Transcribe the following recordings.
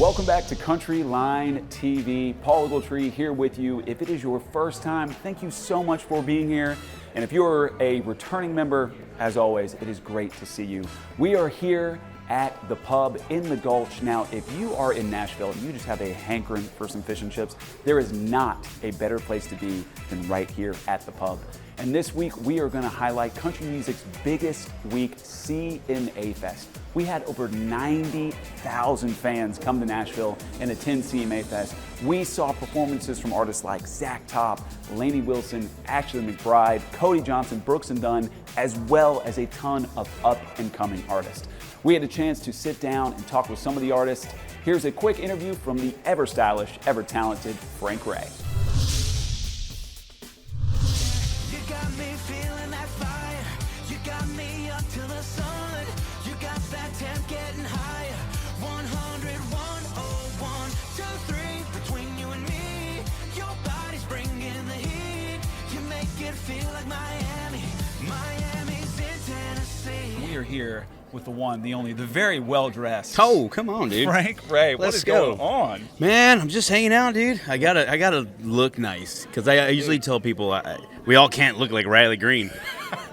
Welcome back to CountryLine TV. Paul Ogletree here with you. If it is your first time, thank you so much for being here. And if you're a returning member, as always, it is great to see you. We are here at the pub in the Gulch. Now, if you are in Nashville and you just have a hankering for some fish and chips, there is not a better place to be than right here at the pub. And this week, we are going to highlight country music's biggest week, CMA Fest. We had over 90,000 fans come to Nashville and attend CMA Fest. We saw performances from artists like Zach Top, Lainey Wilson, Ashley McBryde, Cody Johnson, Brooks and Dunn, as well as a ton of up-and-coming artists. We had a chance to sit down and talk with some of the artists. Here's a quick interview from the ever-stylish, ever-talented Frank Ray. You got me feeling that fire. You got me up to the sun. You got that temp getting higher. 100, 101, 2, 3 between you and me. Your body's bringing the heat. You make it feel like Miami. Miami's in Tennessee. We are here with the one, the only, the very well-dressed Oh, come on, dude. Frank Ray. What Let's is go. going on? Man, I'm just hanging out, dude. I gotta look nice because I usually tell people we all can't look like Riley Green,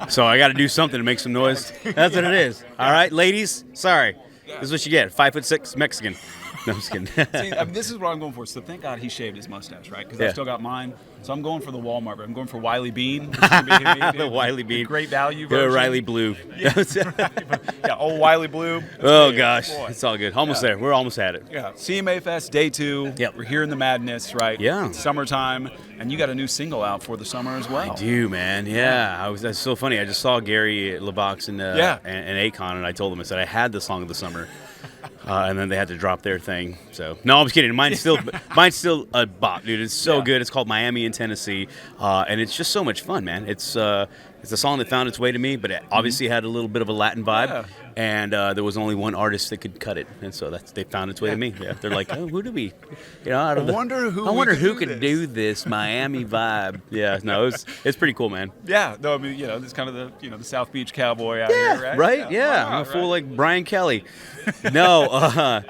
so I gotta do something to make some noise. That's what it is. All right, ladies. Sorry, this is what you get. 5'6" Mexican. No, I'm just kidding. See, I mean, this is what I'm going for. So thank God he shaved his mustache, right? Because I Yeah. still got mine. So I'm going for the Walmart. But I'm going for Wiley Bean. Which is gonna be The Wiley Bean. Great value Go version. Riley Blue. Yeah, old Wiley Blue. Oh Yeah, gosh, boy. it's all good. Almost Yeah. there. We're almost at it. Yeah, CMA Fest Day 2. Yep. We're here in the madness, right? Yeah. It's summertime, and you got a new single out for the summer as well. I do, man. Yeah, that's so funny. I just saw Gary at Levox and Akon, and I told him, I said I had the song of the summer. And then they had to drop their thing. So no, I'm just kidding. Mine's still a bop, dude. It's so good. It's called Miami in Tennessee, and it's just so much fun, man. It's a song that found its way to me, but it obviously had a little bit of a Latin vibe, and there was only one artist that could cut it, and so they found its way to me. Yeah, they're like, oh, who do we, I wonder who could do this Miami vibe. Yeah, no, it's pretty cool, man. Yeah, no, I mean, it's kind of the South Beach cowboy out here, right? Right. Yeah, I'm a fool like Brian Kelly. No,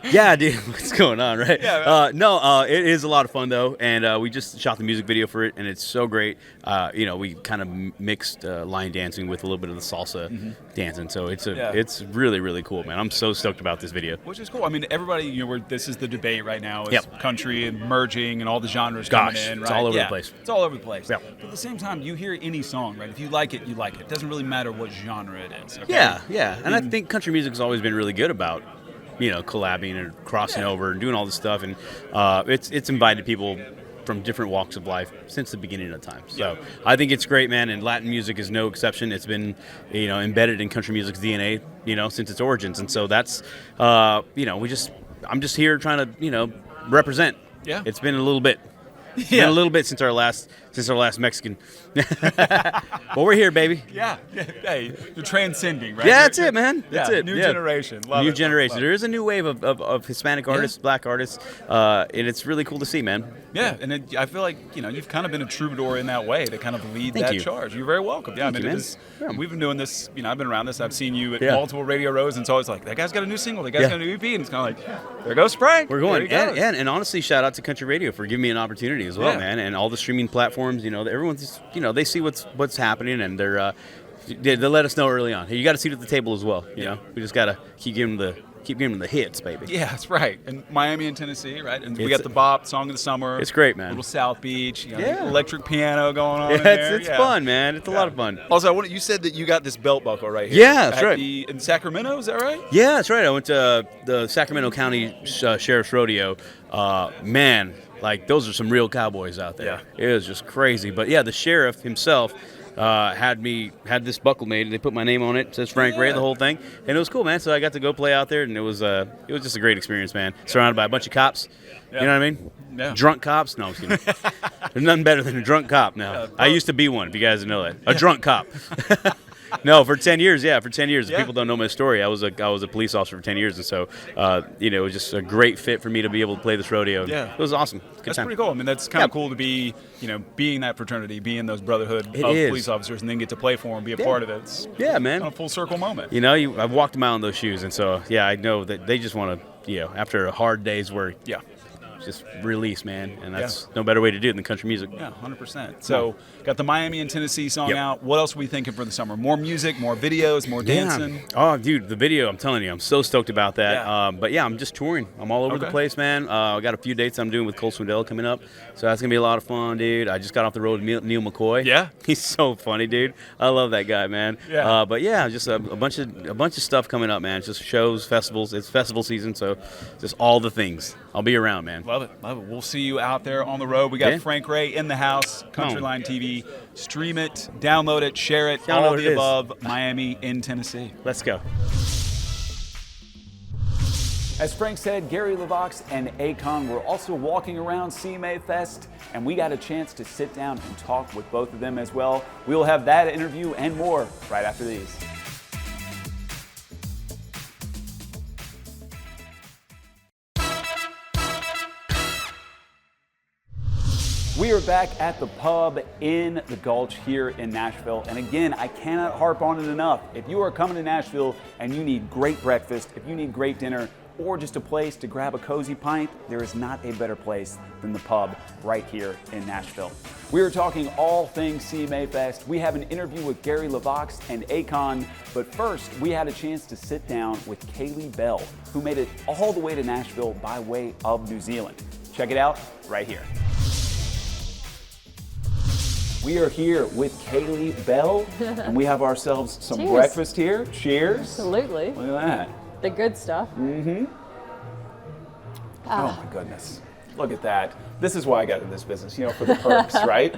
yeah, dude, what's going on, right? Yeah, it is a lot of fun though, and we just shot the music video for it, and it's so great. We kind of mixed line dancing with a little bit of the salsa dancing, so it's really, really cool, man. I'm so stoked about this video. Which is cool. I mean, everybody, this is the debate right now. Is country and merging and all the genres coming in, right? It's all over the place. It's all over the place. Yeah. But at the same time, you hear any song, right? If you like it, you like it. It doesn't really matter what genre it is. Okay? Yeah. And I think country music has always been really good about collabing and crossing over and doing all this stuff, and it's invited people from different walks of life since the beginning of time. So I think it's great, man, and Latin music is no exception. It's been embedded in country music's DNA since its origins, and so that's I'm just here trying to represent. Yeah, it's been a little bit. It's been a little bit since our last Mexican. But we're here, baby. Yeah. Hey, you're transcending, right? Yeah, that's it, man. That's it. New generation. New generation. There is a new wave of Hispanic artists, black artists, and it's really cool to see, man. Yeah, and I feel like you've kind of been a troubadour in that way to kind of lead Thank that you. charge. You're very welcome. Yeah, Thank you, man. We've been doing this. I've been around this. I've seen you at multiple radio rows, and it's always like that guy's got a new single. That guy's got a new EP, and it's kind of like there goes Frank. We're going. And honestly, shout out to Country Radio for giving me an opportunity as well, man. And all the streaming platforms. Everyone's they see what's happening, and they let us know early on. Hey, you got a seat at the table as well. We just gotta keep giving them the hits, baby. Yeah, that's right. And Miami and Tennessee, right? And we got the bop, song of the summer. It's great, man. Little South Beach, electric piano going on. It's fun, man. It's a lot of fun. Also, you said that you got this belt buckle right here. Yeah, that's right. In Sacramento, is that right? Yeah, that's right. I went to the Sacramento County Sheriff's Rodeo. Man, like those are some real cowboys out there. Yeah. It was just crazy. But yeah, the sheriff himself had this buckle made. They put my name on it. It says Frank Ray, the whole thing, and it was cool, man. So I got to go play out there, and it was just a great experience, man. Surrounded by a bunch of cops. You know what I mean? Yeah. Drunk cops? No, I'm just kidding. There's nothing better than a drunk cop now. I used to be one, if you guys didn't know that. A drunk cop. No, for 10 years, for 10 years. If people don't know my story, I was a police officer for 10 years, and so, it was just a great fit for me to be able to play this rodeo. Yeah. It was awesome. That's pretty cool. I mean, that's kind of cool to be, being that fraternity, being those brotherhood of police officers, and then get to play for them, be a part of it. It's man. kind of a full circle moment. I've walked a mile in those shoes, and so, I know that they just want after a hard day's work, just release, man, and that's no better way to do it than country music. Yeah, 100%. So, got the Miami and Tennessee song out. What else are we thinking for the summer? More music, more videos, more dancing? Oh, dude, the video, I'm telling you, I'm so stoked about that. Yeah. But yeah, I'm just touring. I'm all over the place, man. I got a few dates I'm doing with Cole Swindell coming up, so that's going to be a lot of fun, dude. I just got off the road with Neil McCoy. Yeah? He's so funny, dude. I love that guy, man. Yeah. But yeah, just a bunch of stuff coming up, man. It's just shows, festivals. It's festival season, so just all the things. I'll be around, man. Love it. Love it. We'll see you out there on the road. We got Frank Ray in the house, CountryLine TV. Stream it, download it, share it, all of the above. Miami in Tennessee. Let's go. As Frank said, Gary Levox and Akon were also walking around CMA Fest, and we got a chance to sit down and talk with both of them as well. We'll have that interview and more right after these. We are back at the pub in the Gulch here in Nashville. And again, I cannot harp on it enough. If you are coming to Nashville and you need great breakfast, if you need great dinner, or just a place to grab a cozy pint, there is not a better place than the pub right here in Nashville. We are talking all things CMA Fest. We have an interview with Gary Levox and Akon, but first we had a chance to sit down with Kaylee Bell, who made it all the way to Nashville by way of New Zealand. Check it out right here. We are here with Kaylee Bell, and we have ourselves some breakfast here. Cheers. Absolutely. Look at that. The good stuff. Mm-hmm. Oh my goodness. Look at that. This is why I got into this business, for the perks, right?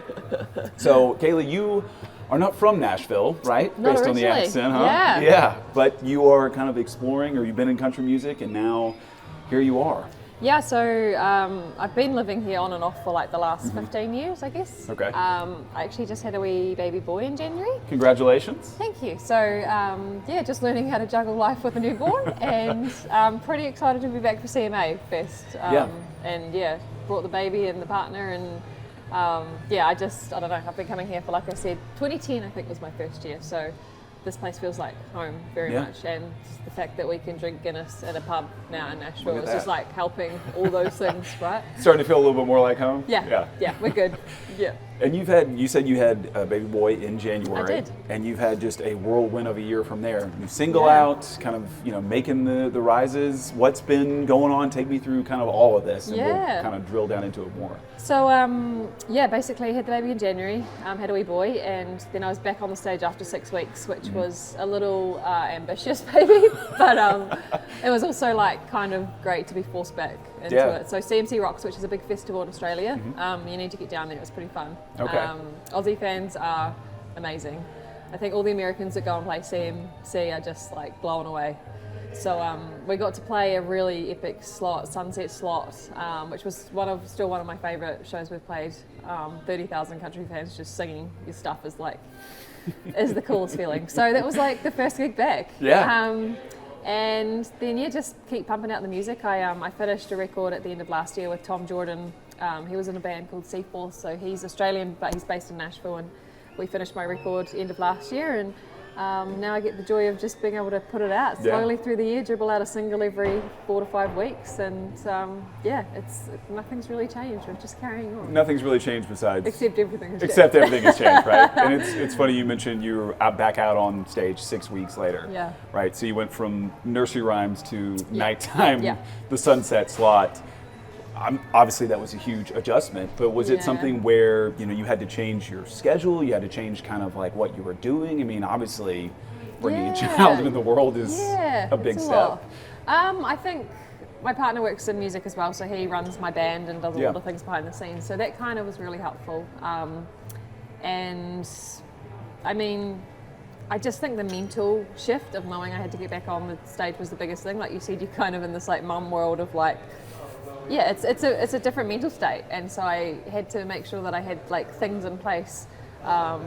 So, Kaylee, you are not from Nashville, right? Not Based originally. on the accent, huh? Yeah. Yeah, but you are kind of exploring, or you've been in country music, and now here you are. Yeah, so I've been living here on and off for like the last 15 years, I guess. Okay. I actually just had a wee baby boy in January. Congratulations. Thank you. So yeah, just learning how to juggle life with a newborn, and I'm pretty excited to be back for CMA Fest. And yeah, brought the baby and the partner, and yeah, I don't know, I've been coming here for, like I said, 2010 I think was my first year, so this place feels like home very much, and the fact that we can drink Guinness at a pub now in Nashville is just like helping all those things, right? Starting to feel a little bit more like home? Yeah, we're good. Yeah. And you said you had a baby boy in January. I did. And you've had just a whirlwind of a year from there. You single out, kind of, making the rises. What's been going on? Take me through kind of all of this, and we'll kind of drill down into it more. So yeah, basically had the baby in January, had a wee boy, and then I was back on the stage after 6 weeks, which was a little ambitious, maybe, but it was also like kind of great to be forced back into it. So CMC Rocks, which is a big festival in Australia, you need to get down there. It was pretty fun. Okay. Aussie fans are amazing. I think all the Americans that go and play CMC are just like blown away. So we got to play a really epic slot, sunset slot, which was still one of my favourite shows we've played. 30,000 country fans just singing your stuff is the coolest feeling. So that was like the first gig back. Yeah. And then just keep pumping out the music. I finished a record at the end of last year with Tom Jordan. He was in a band called Seaforth, so he's Australian, but he's based in Nashville, and we finished my record end of last year, and now I get the joy of just being able to put it out slowly through the year, dribble out a single every 4 to 5 weeks, and nothing's really changed. We're just carrying on. Nothing's really changed besides... Except everything has changed. Everything has changed, right? And it's funny you mentioned you were back out on stage 6 weeks later. Yeah. Right? So you went from nursery rhymes to nighttime, the sunset slot. Obviously that was a huge adjustment, but was it something where you had to change your schedule, you had to change kind of like what you were doing? I mean, obviously bringing a child into the world is a big step. I think my partner works in music as well, so he runs my band and does all the things behind the scenes, so that kind of was really helpful. And I mean, I just think the mental shift of knowing I had to get back on the stage was the biggest thing. Like you said, you're kind of in this like mum world of like, it's a different mental state, and so I had to make sure that I had like things in place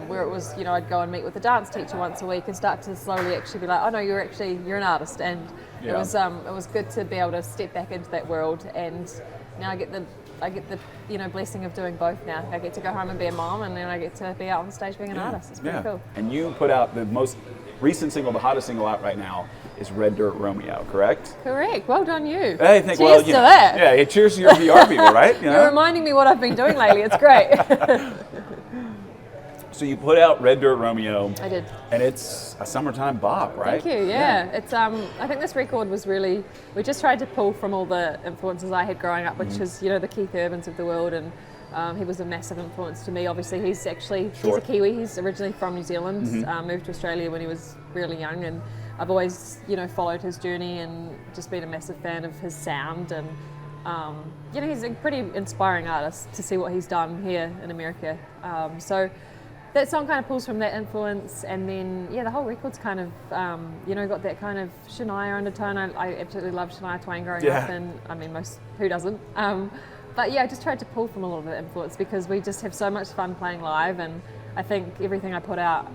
where it was, I'd go and meet with a dance teacher once a week and start to slowly actually be like, oh no, you're an artist, and it was good to be able to step back into that world, and now I get the blessing of doing both now. I get to go home and be a mom, and then I get to be out on stage being an artist. It's pretty cool. And you put out the most recent single, the hottest single out right now, is Red Dirt Romeo, correct? Correct. Well done, you. Hey, thank Cheers well, to that. Yeah, cheers to your VR people, right? You know? You're reminding me what I've been doing lately. It's great. So you put out Red Dirt Romeo. I did. And it's a summertime bop, right? Thank you. Yeah. It's I think this record was really, we just tried to pull from all the influences I had growing up, which is, you know, the Keith Urbans of the world, and he was a massive influence to me. Obviously, he's a Kiwi. He's originally from New Zealand. Moved to Australia when he was really young, and I've always, you know, followed his journey and just been a massive fan of his sound. And you know, he's a pretty inspiring artist to see what he's done here in America. So that song kind of pulls from that influence, and then yeah, the whole record's kind of you know, got that kind of Shania undertone. I absolutely love Shania Twain growing up, and I mean, who doesn't? But yeah, I just tried to pull from a lot of the influence because we just have so much fun playing live, and I think everything I put out,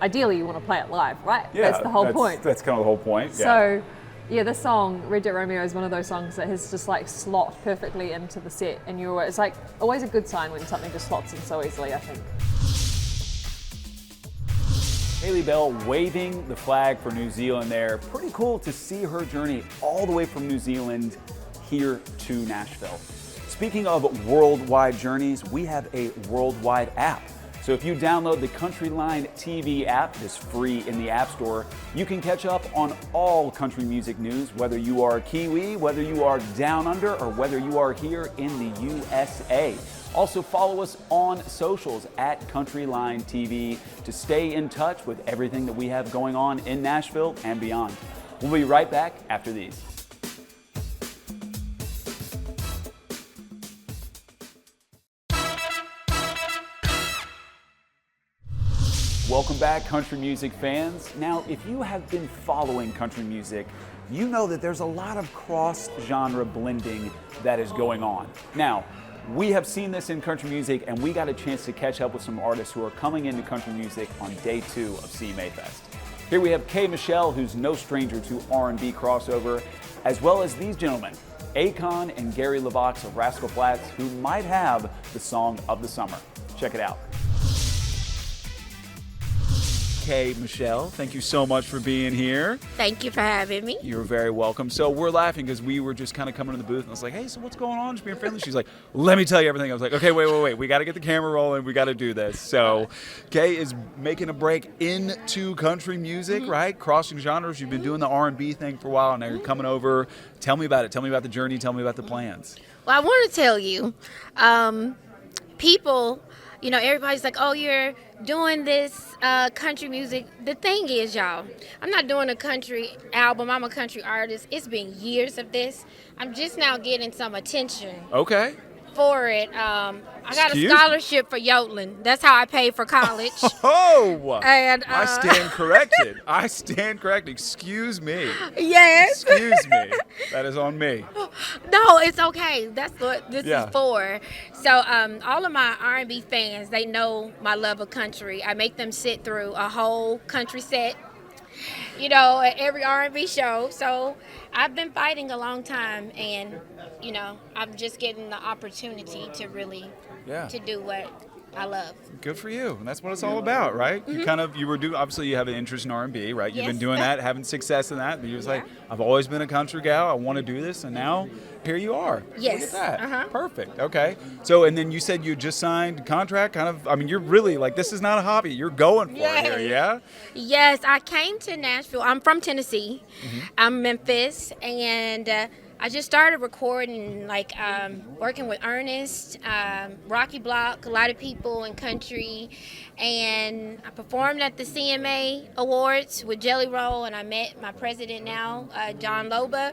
ideally you want to play it live, right? Yeah, that's the whole point. That's kind of the whole point. Yeah. So yeah, this song, Red Dirt Romeo, is one of those songs that has just like slot perfectly into the set, and it's like always a good sign when something just slots in so easily, I think. Kaylee Bell waving the flag for New Zealand there. Pretty cool to see her journey all the way from New Zealand here to Nashville. Speaking of worldwide journeys, we have a worldwide app. So if you download the CountryLine TV app, it's free in the App Store, you can catch up on all country music news, whether you are Kiwi, whether you are down under, or whether you are here in the USA. Also follow us on socials at CountryLine TV to stay in touch with everything that we have going on in Nashville and beyond. We'll be right back after these. Welcome back, country music fans. Now, if you have been following country music, you know that there's a lot of cross-genre blending that is going on. Now, we have seen this in country music, and we got a chance to catch up with some artists who are coming into country music on day 2 of CMA Fest. Here we have Kay Michelle, who's no stranger to R&B crossover, as well as these gentlemen, Akon and Gary Levox of Rascal Flatts, who might have the song of the summer. Check it out. Kay Michelle, thank you so much for being here. Thank you for having me. You're very welcome. So we're laughing because we were just kind of coming to the booth and I was like, hey, so what's going on? Just being friendly. She's like, let me tell you everything. I was like, okay, wait. We got to get the camera rolling. We got to do this. So Kay is making a break into country music, right? Crossing genres. You've been doing the R&B thing for a while. Now you're coming over. Tell me about it. Tell me about the journey. Tell me about the plans. Well, I want to tell you, people, you know, everybody's like, oh, you're doing this country music. The thing is, y'all, I'm not doing a country album. I'm a country artist. It's been years of this. I'm just now getting some attention. Okay. For it. I got a scholarship for yodeling. That's how I paid for college. Oh! And, I stand corrected. I stand corrected. Excuse me. Yes. Excuse me. That is on me. No, it's okay. That's what this is for. So all of my R&B fans, they know my love of country. I make them sit through a whole country set, you know, at every R&B show. So I've been fighting a long time, and, you know, I'm just getting the opportunity to really to do what I love. Good for you. And that's what it's all about, right? Mm-hmm. You were doing, obviously you have an interest in R&B, right? You've been doing that, having success in that. But you was like, I've always been a country gal. I want to do this. And now here you are. Yes. Look at that. Perfect. Okay. So, and then you said you just signed a contract, you're really like, this is not a hobby. You're going for it here, yeah? Yes. I came to Nashville. I'm from Tennessee. I'm Memphis. And I just started recording, working with Ernest, Rocky Block, a lot of people in country, and I performed at the CMA Awards with Jelly Roll, and I met my president now, John Loba,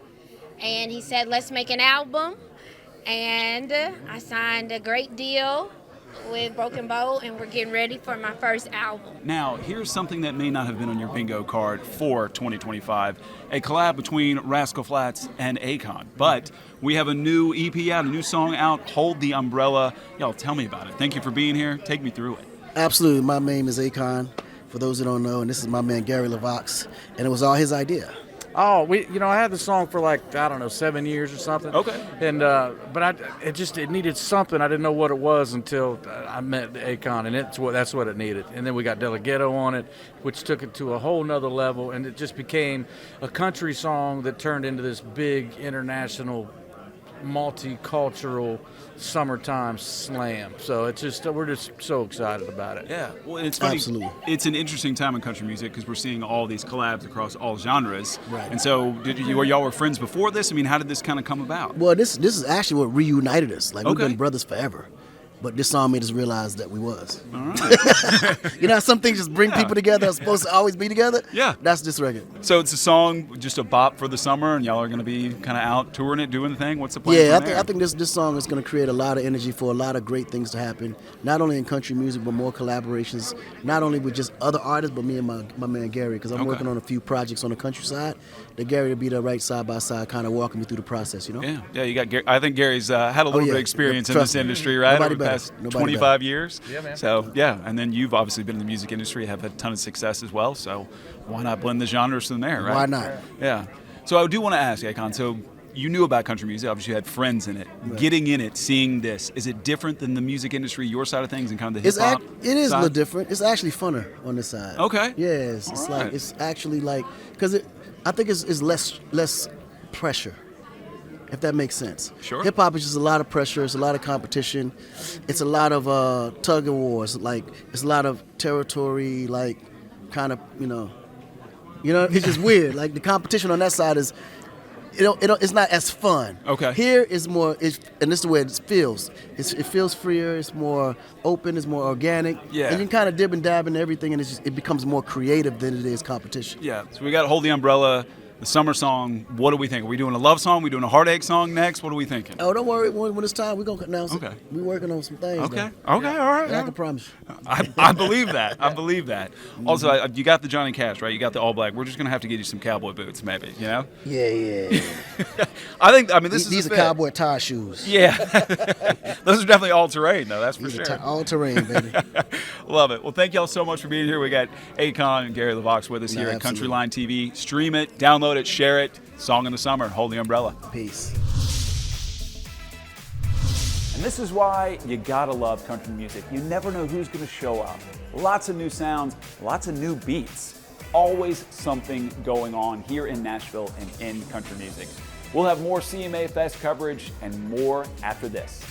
and he said, let's make an album, and I signed a great deal with Broken Bow, and we're getting ready for my first album. Now, here's something that may not have been on your bingo card for 2025, a collab between Rascal Flatts and Akon. But we have a new EP out, a new song out, Hold the Umbrella. Y'all, tell me about it. Thank you for being here. Take me through it. Absolutely. My name is Akon, for those who don't know, and this is my man Gary Levox, and it was all his idea. Oh, I had the song for like, I don't know, 7 years or something. Okay. And but it needed something. I didn't know what it was until I met Akon, and that's what it needed. And then we got Delegato on it, which took it to a whole nother level, and it just became a country song that turned into this big international, multicultural summertime slam. So we're just so excited about it. Yeah, well, it's funny. Absolutely. It's an interesting time in country music because we're seeing all these collabs across all genres. Right. And so, y'all were friends before this? I mean, how did this kind of come about? Well, this is actually what reunited us. Like, we've Okay. been brothers forever. But this song made us realize that we was. All right. You know how some things just bring people together are supposed to always be together? Yeah. That's this record. So it's a song, just a bop for the summer, and y'all are going to be kind of out touring it, doing the thing. What's the plan? Yeah, from there? I think this song is going to create a lot of energy for a lot of great things to happen, not only in country music, but more collaborations, not only with just other artists, but me and my man Gary, because I'm Okay. working on a few projects on the country side. That Gary will be there right side by side, kind of walking me through the process, you know? Yeah, you got Gary. I think Gary's had a little bit of experience in this Trust me. industry, right? Nobody Over the better. past Nobody 25 years. Yeah, man. So, yeah, and then you've obviously been in the music industry, have had a ton of success as well, so why not blend the genres from there, right? Why not? Yeah. So I do want to ask, Akon, so you knew about country music, obviously you had friends in it. Getting in it, seeing this, is it different than the music industry, your side of things, and kind of the hip-hop It is a side? little different. It's actually funner on this side. Okay. Yeah, it's All like right. it's actually like because I think it's less pressure, if that makes sense. Sure. Hip hop is just a lot of pressure. It's a lot of competition. It's a lot of tug of wars. Like it's a lot of territory. Like kind of it's just weird. Like the competition on that side is. It's not as fun. Okay. Here is more, and this is the way it feels. It feels freer. It's more open. It's more organic. Yeah. And you can kind of dib and dab into everything, and it becomes more creative than it is competition. Yeah, so we got Hold the Umbrella, the summer song. What do we think? Are we doing a love song? Are we doing a heartache song next? What are we thinking? Oh, don't worry. When it's time, we're gonna announce Okay. it. We're working on some things. Okay. Now. Okay. All right. I can promise you. I believe that. I believe that. Also, you got the Johnny Cash, right? You got the all black. We're just gonna have to get you some cowboy boots, maybe. You know? Yeah. I mean, this These is are cowboy tie shoes. Yeah. Those are definitely all terrain, though. That's for These sure. are all terrain, baby. Love it. Well, thank y'all so much for being here. We got Akon and Gary Levox with us here at absolutely. CountryLine TV. Stream it, download it, share it. Song in the summer. Hold the Umbrella. Peace. And this is why you gotta love country music. You never know who's gonna show up. Lots of new sounds, lots of new beats. Always something going on here in Nashville and in country music. We'll have more CMA Fest coverage and more after this.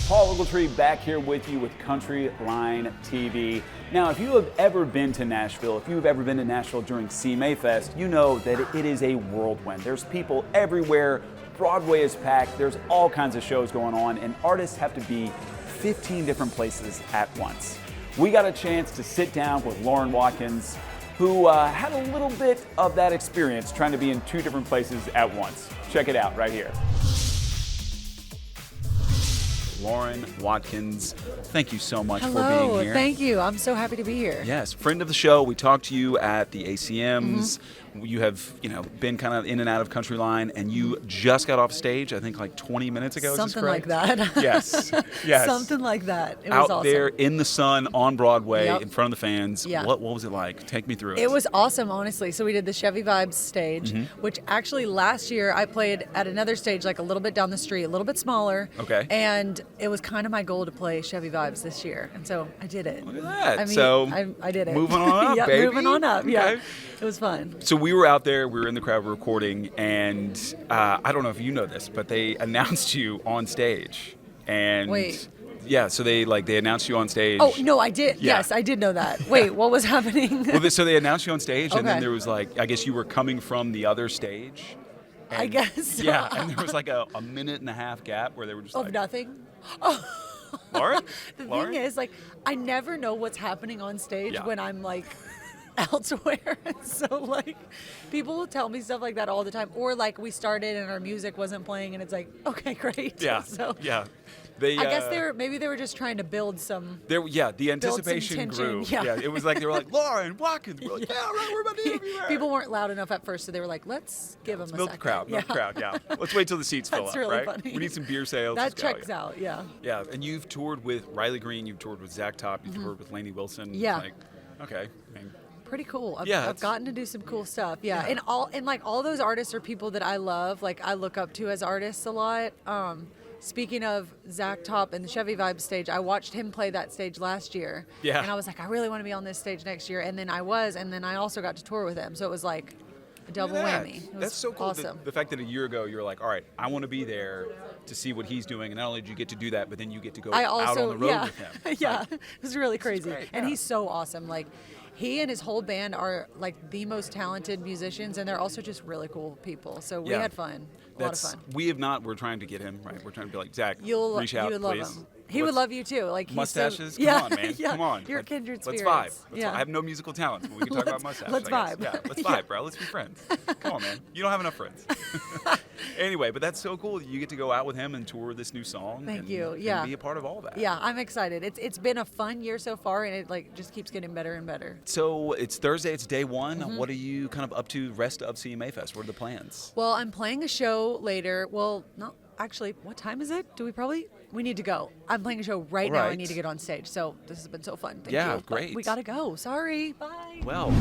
Paul Ogletree back here with you with CountryLine TV. Now, if you have ever been to Nashville, if you've ever been to Nashville during CMA Fest, you know that it is a whirlwind. There's people everywhere. Broadway is packed. There's all kinds of shows going on, and artists have to be 15 different places at once. We got a chance to sit down with Lauren Watkins, who had a little bit of that experience trying to be in 2 different places at once. Check it out right here. Lauren Watkins, thank you so much for being here. Thank you. I'm so happy to be here. Yes, friend of the show. We talked to you at the ACMs. You have, been kind of in and out of CountryLine, and you just got off stage, I think like 20 minutes ago. Something is like this correct? that. Yes. Something like that. It was Out awesome. there in the sun on Broadway Yep. in front of the fans. Yeah. What was it like? Take me through it. It was awesome, honestly. So we did the Chevy Vibes stage, which actually last year I played at another stage like a little bit down the street, a little bit smaller. Okay. And it was kind of my goal to play Chevy Vibes this year. And so I did it. Look at that. I mean, So, I did it. moving on up, yeah, baby. moving on up. Yeah. Okay. It was fun. So we were out there, we were in the crowd recording, and I don't know if you know this, but they announced you on stage. And Wait. Yeah, so they announced you on stage. Oh, no, I did. Yeah. Yes, I did know that. Wait, what was happening? Well, so they announced you on stage, and then Okay. there was I guess you were coming from the other stage. I and- guess so. Yeah, and there was like a minute and a half gap where they were just Of like, nothing. Lauren? The Lauren? thing is, I never know what's happening on stage Yeah. when I'm elsewhere. So people will tell me stuff like that all the time. Or we started and our music wasn't playing and it's like, okay, great. Yeah, So yeah. They, I guess maybe they were just trying to build some. The anticipation tension, grew. yeah. It was like they were like, Lauren, Watkins. We're like, yeah, right, we're about to interview her. People weren't loud enough at first, so they were like, let's give them a Milk second. the crowd, milk the crowd, yeah. Let's wait till the seats fill That's up, really right? funny. We need some beer sales. That Let's go, checks out, yeah. Yeah, and you've toured with Riley Green, you've toured with Zach Top, you've toured with Lainey Wilson. Yeah. It's like, okay. I mean, Pretty cool. Yeah, I've gotten to do some cool stuff. Yeah. And all those artists are people that I love, like I look up to as artists a lot. Speaking of Zach Top and the Chevy Vibes stage, I watched him play that stage last year. Yeah. And I was like, I really want to be on this stage next year. And then I also got to tour with him. So it was like a double look at whammy. that. It was That's so cool. awesome. The fact that a year ago you're like, all right, I want to be there to see what he's doing, and not only do you get to do that, but then you get to go out on the road with him. Yeah, it was really crazy. great, And yeah. he's so awesome. Like, he and his whole band are like the most talented musicians, and they're also just really cool people. So we Yeah. had fun. A lot of fun. We have not. We're trying to get him right. We're trying to be like, Zach, reach out, you would love please. him. He would love you too. Like he's Mustaches? So, Come on, man. Yeah, Come on. You're kindred Let's spirits. vibe. I have no musical talents, but we can talk about mustaches. let's I guess. vibe. Yeah, let's vibe, bro. Let's be friends. Come on, man. You don't have enough friends. Anyway, but that's so cool that you get to go out with him and tour this new song. Thank and, you. and Yeah. be a part of all that. Yeah, I'm excited. It's been a fun year so far, and it like just keeps getting better and better. So it's Thursday. It's day one. Mm-hmm. What are you kind of up to rest of CMA Fest? What are the plans? Well, I'm playing a show later. Well, no, actually, what time is it? We need to go. I'm playing a show right now. I Right. need to get on stage. So this has been so fun. Thank Yeah, you. But great. we got to go. Sorry. Bye. Well.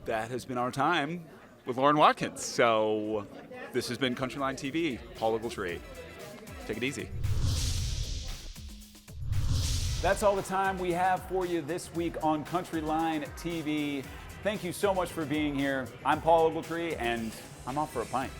That has been our time with Lauren Watkins. So this has been CountryLine TV. Paul Ogletree. Take it easy. That's all the time we have for you this week on CountryLine TV. Thank you so much for being here. I'm Paul Ogletree, and I'm off for a pint.